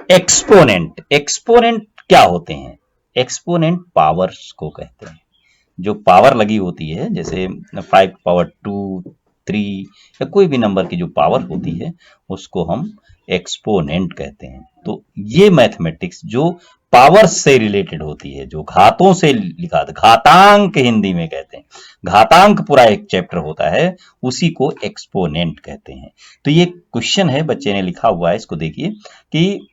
Exponent, exponent क्या होते हैं? एक्सपोनेंट पावर्स को कहते हैं। जो पावर लगी होती है, जैसे 5 पावर 2, 3 या कोई भी नंबर की जो पावर होती है उसको हम एक्सपोनेंट कहते हैं। तो ये मैथमेटिक्स जो पावर से रिलेटेड होती है, जो घातों से लिखा था, घातांक हिंदी में कहते हैं, घातांक पूरा एक चैप्टर होता है, उसी को एक्सपोनेंट कहते हैं। तो ये क्वेश्चन है, बच्चे ने लिखा हुआ है, इसको देखिए कि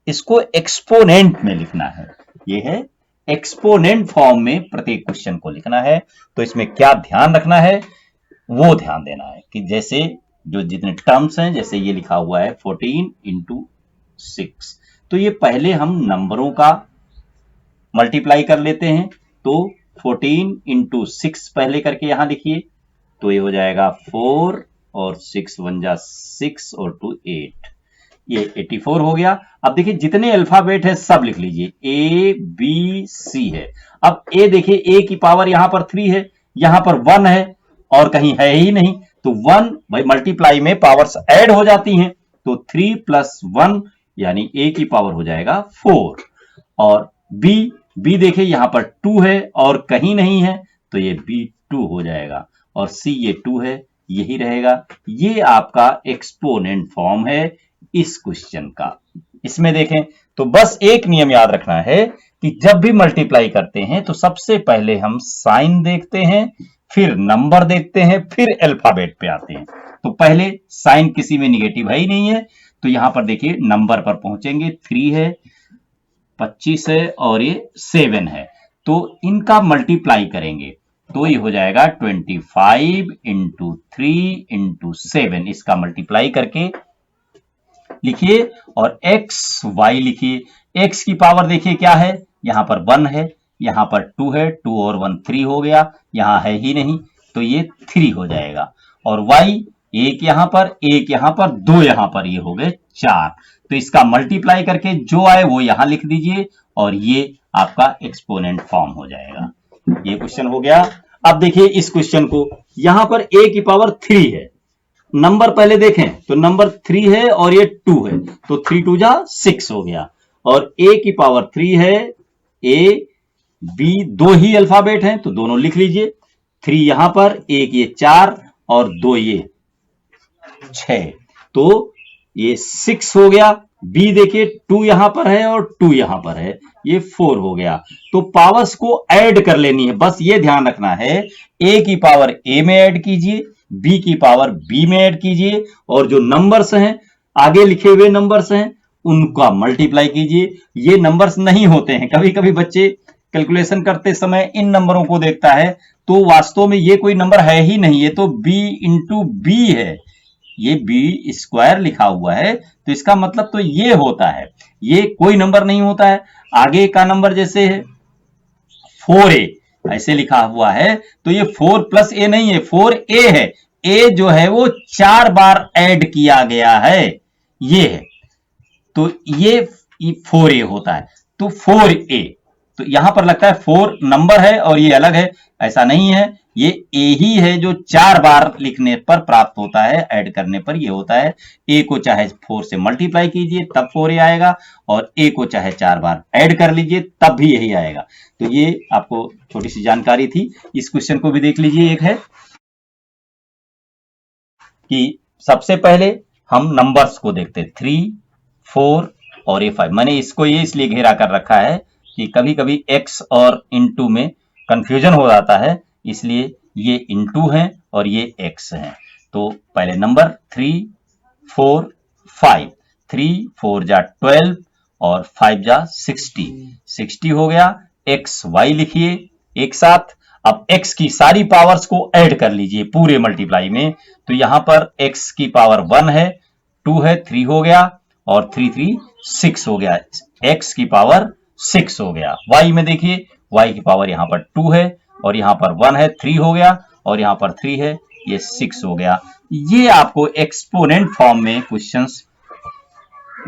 इसको एक्सपोनेंट में लिखना है। ये है एक्सपोनेंट फॉर्म में प्रत्येक क्वेश्चन को लिखना है। तो इसमें क्या ध्यान रखना है वो ध्यान देना है कि जैसे जो जितने टर्म्स हैं, जैसे ये लिखा हुआ है 14 इंटू 6, तो ये पहले हम नंबरों का मल्टीप्लाई कर लेते हैं। तो 14 इंटू 6 पहले करके यहां लिखिए, तो ये हो जाएगा 4 और 6 1 जा 6 और 2 8, ये 84 हो गया। अब देखिए जितने अल्फाबेट है सब लिख लीजिए, ए बी सी है। अब ए देखिए, ए की पावर यहां पर 3 है, यहां पर 1 है और कहीं है ही नहीं, तो 1 भाई मल्टीप्लाई में पावर्स ऐड हो जाती हैं, तो 3 प्लस 1 यानी ए की पावर हो जाएगा 4। और बी, बी देखिए यहां पर 2 है और कहीं नहीं है, तो ये बी 2 हो जाएगा। और सी ये 2 है, यही रहेगा। ये आपका एक्सपोनेंट फॉर्म है इस क्वेश्चन का। इसमें देखें तो बस एक नियम याद रखना है कि जब भी मल्टीप्लाई करते हैं तो सबसे पहले हम साइन देखते हैं, फिर नंबर देखते हैं, फिर अल्फाबेट पे आते हैं। तो पहले साइन किसी में निगेटिव है ही नहीं है, तो यहां पर देखिए नंबर पर पहुंचेंगे, 3 है, 25 है और ये 7 है, तो इनका मल्टीप्लाई करेंगे तो ये हो जाएगा 25 इंटू 3 इंटू 7, इसका मल्टीप्लाई करके लिखिए और एक्स वाई लिखिए। एक्स की पावर देखिए क्या है, यहां पर 1 है, यहां पर 2 है, 2 और 1 3 हो गया, यहां है ही नहीं, तो ये 3 हो जाएगा। और वाई एक यहां पर, एक यहां पर, 2 यहां पर, ये हो गए 4। तो इसका मल्टीप्लाई करके जो आए वो यहां लिख दीजिए और ये आपका एक्सपोनेंट फॉर्म हो जाएगा। ये क्वेश्चन हो गया। अब देखिए इस क्वेश्चन को, यहां पर ए की पावर 3 है, नंबर पहले देखें तो नंबर 3 है और ये 2 है, तो 3 2 जा 6 हो गया। और ए की पावर 3 है, ए बी दो ही अल्फाबेट हैं तो दोनों लिख लीजिए, 3 यहां पर, एक ये 4 और 2 ये 6, तो ये 6 हो गया। बी देखिए 2 यहां पर है और 2 यहां पर है, ये 4 हो गया। तो पावर्स को ऐड कर लेनी है, बस ये ध्यान रखना है, ए की पावर ए में ऐड कीजिए, बी की पावर बी में ऐड कीजिए, और जो नंबर्स हैं आगे लिखे हुए नंबर्स हैं उनका मल्टीप्लाई कीजिए। ये नंबर्स नहीं होते हैं, कभी कभी बच्चे कैलकुलेशन करते समय इन नंबरों को देखता है तो वास्तव में ये कोई नंबर है ही नहीं, ये तो b इंटू बी है, ये बी स्क्वायर लिखा हुआ है, तो इसका मतलब तो ये होता है, ये कोई नंबर नहीं होता है। आगे का नंबर जैसे है 4a ऐसे लिखा हुआ है, तो ये 4 प्लस ए नहीं है, 4a है, ए जो है वो 4 बार ऐड किया गया है, ये है, तो ये 4a होता है, तो 4a, तो यहां पर लगता है 4 नंबर है और ये अलग है, ऐसा नहीं है, ये ए ही है जो 4 बार लिखने पर प्राप्त होता है, ऐड करने पर ये होता है। ए को चाहे 4 से मल्टीप्लाई कीजिए तब 4a आएगा, और ए को चाहे 4 बार ऐड कर लीजिए तब भी यही आएगा। तो ये आपको छोटी सी जानकारी थी। इस क्वेश्चन को भी देख लीजिए। एक है कि सबसे पहले हम नंबर्स को देखते हैं, 3 4 और ये 5। मैंने इसको ये इसलिए घेरा कर रखा है कि कभी कभी x और इनटू में कंफ्यूजन हो जाता है, इसलिए ये इनटू है और ये x है। तो पहले नंबर 3 4 5, 3 4 जा 12 और 5 जा 60, 60 हो गया। x y लिखिए एक साथ। अब x की सारी पावर्स को ऐड कर लीजिए पूरे मल्टीप्लाई में, तो यहां पर x की पावर 1 है, 2 है, 3 हो गया, और 3 3 6 हो गया, x की पावर 6 हो गया। y में देखिए y की पावर यहां पर 2 है और यहां पर 1 है, 3 हो गया, और यहां पर 3 है, ये 6 हो गया। ये आपको एक्सपोनेंट फॉर्म में क्वेश्चंस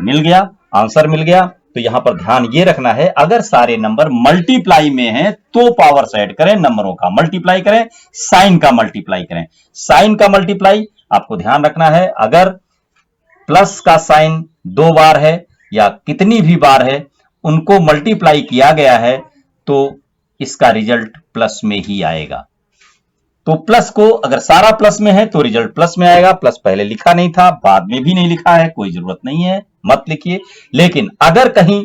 मिल गया, आंसर मिल गया। तो यहां पर ध्यान ये रखना है, अगर सारे नंबर मल्टीप्लाई में हैं तो पावर्स ऐड करें, नंबरों का मल्टीप्लाई करें, साइन का मल्टीप्लाई करें। साइन का मल्टीप्लाई आपको ध्यान रखना है, अगर प्लस का साइन 2 बार है या कितनी भी बार है उनको मल्टीप्लाई किया गया है तो इसका रिजल्ट प्लस में ही आएगा। तो प्लस को अगर सारा प्लस में है तो रिजल्ट प्लस में आएगा। प्लस पहले लिखा नहीं था, बाद में भी नहीं लिखा है, कोई जरूरत नहीं है, मत लिखिए। लेकिन अगर कहीं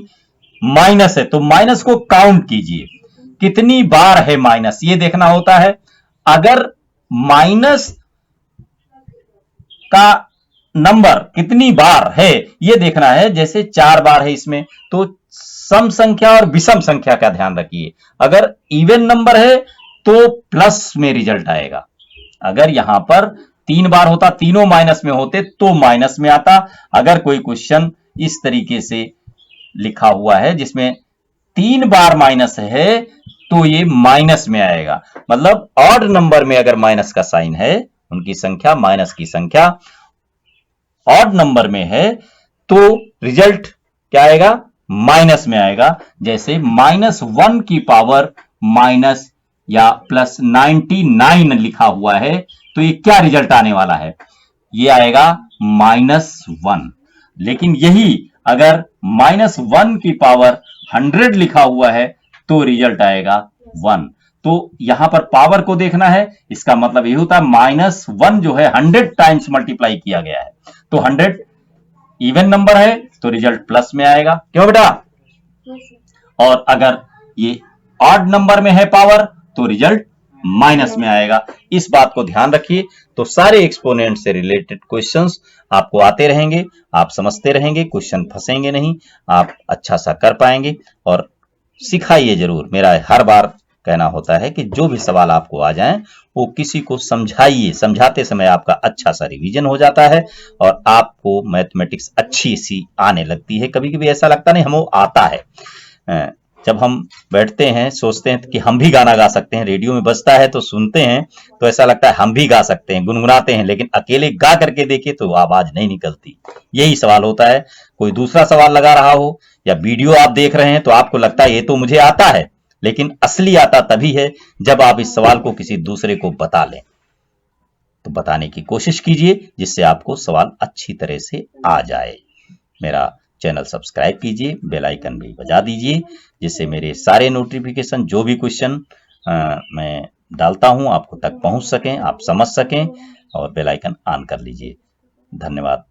माइनस है तो माइनस को काउंट कीजिए, कितनी बार है माइनस, ये देखना होता है। अगर माइनस का नंबर कितनी बार है ये देखना है, जैसे 4 बार है इसमें, तो सम संख्या और विषम संख्या का ध्यान रखिए। अगर इवन नंबर है तो प्लस में रिजल्ट आएगा। अगर यहां पर 3 बार होता, तीनों माइनस में होते तो माइनस में आता। अगर कोई क्वेश्चन इस तरीके से लिखा हुआ है जिसमें 3 बार माइनस है तो ये माइनस में आएगा। मतलब ऑड नंबर में अगर माइनस का साइन है, उनकी संख्या माइनस की संख्या ऑड नंबर में है तो रिजल्ट क्या आएगा, माइनस में आएगा। जैसे -1 की पावर माइनस या प्लस 99 लिखा हुआ है तो ये क्या रिजल्ट आने वाला है, ये आएगा -1। लेकिन यही अगर -1 की पावर 100 लिखा हुआ है तो रिजल्ट आएगा 1। तो यहां पर पावर को देखना है, इसका मतलब ये होता है -1 जो है 100 टाइम्स मल्टीप्लाई किया गया है, तो 100 इवन नंबर है तो रिजल्ट प्लस में आएगा। क्यों बेटा? और अगर ये ऑड नंबर में है पावर तो रिजल्ट माइनस में आएगा। इस बात को ध्यान रखिए। तो सारे एक्सपोनेंट से रिलेटेड क्वेश्चंस आपको आते रहेंगे, आप समझते रहेंगे, क्वेश्चन फंसेंगे नहीं, आप अच्छा सा कर पाएंगे। और सिखाइए जरूर, मेरा हर बार कहना होता है कि जो भी सवाल आपको आ जाएं वो किसी को समझाइए, समझाते समय आपका अच्छा सा रिवीजन हो जाता है और आपको मैथमेटिक्स अच्छी सी आने लगती है। कभी कभी ऐसा लगता नहीं हमें आता है, जब हम बैठते हैं सोचते हैं कि हम भी गाना गा सकते हैं, रेडियो में बजता है तो सुनते हैं तो ऐसा लगता है हम भी गा सकते हैं, गुनगुनाते हैं, लेकिन अकेले गा करके देखिए तो आवाज नहीं निकलती। यही सवाल होता है। कोई दूसरा सवाल लगा रहा हो या वीडियो आप देख रहे हैं तो आपको लगता है ये तो मुझे आता है, लेकिन असली आता तभी है जब आप इस सवाल को किसी दूसरे को बता लें। तो बताने की कोशिश कीजिए जिससे आपको सवाल अच्छी तरह से आ जाए। मेरा चैनल सब्सक्राइब कीजिए, बेल आइकन भी बजा दीजिए जिससे मेरे सारे नोटिफिकेशन, जो भी क्वेश्चन मैं डालता हूं आपको तक पहुंच सकें, आप समझ सकें, और बेल आइकन ऑन कर लीजिए। धन्यवाद।